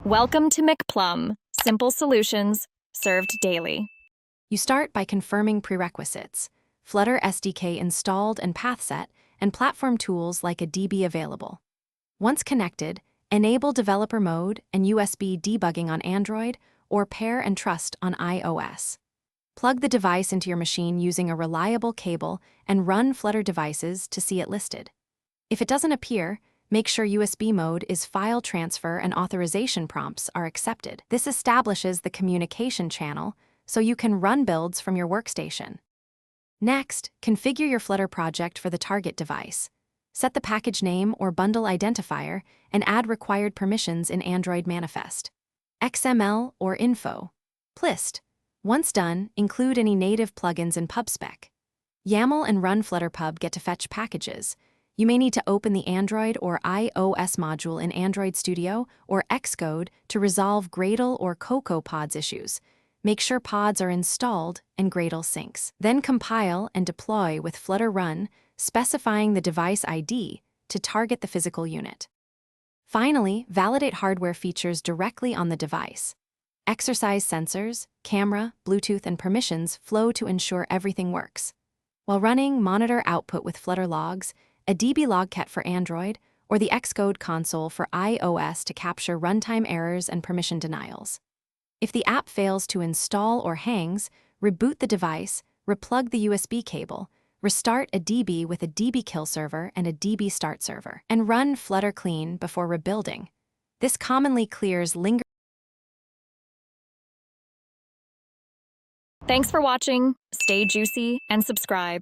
Welcome to McPlum, simple solutions served daily. You start by confirming prerequisites, Flutter SDK installed and path set, and platform tools like a DB available. Once connected, enable developer mode and USB debugging on Android or pair and trust on iOS. Plug the device into your machine using a reliable cable and run Flutter devices to see it listed. If it doesn't appear, make sure USB mode is file transfer and authorization prompts are accepted. This establishes the communication channel so you can run builds from your workstation. Next, configure your Flutter project for the target device. Set the package name or bundle identifier and add required permissions in Android Manifest, XML, or Info. Plist. Once done, include any native plugins in PubSpec. YAML and Run Flutter Pub get to fetch packages. You may need to open the Android or iOS module in Android Studio or Xcode to resolve Gradle or CocoaPods issues. Make sure pods are installed and Gradle syncs. Then compile and deploy with Flutter Run, specifying the device ID to target the physical unit. Finally, validate hardware features directly on the device. Exercise sensors, camera, Bluetooth, and permissions flow to ensure everything works. While running, monitor output with Flutter logs, a DB logcat for Android, or the Xcode console for iOS to capture runtime errors and permission denials. If the app fails to install or hangs, reboot the device, replug the USB cable, restart a DB with a DB kill server and a DB start server, and run Flutter clean before rebuilding. This commonly clears lingering. Thanks for watching. Stay juicy and subscribe.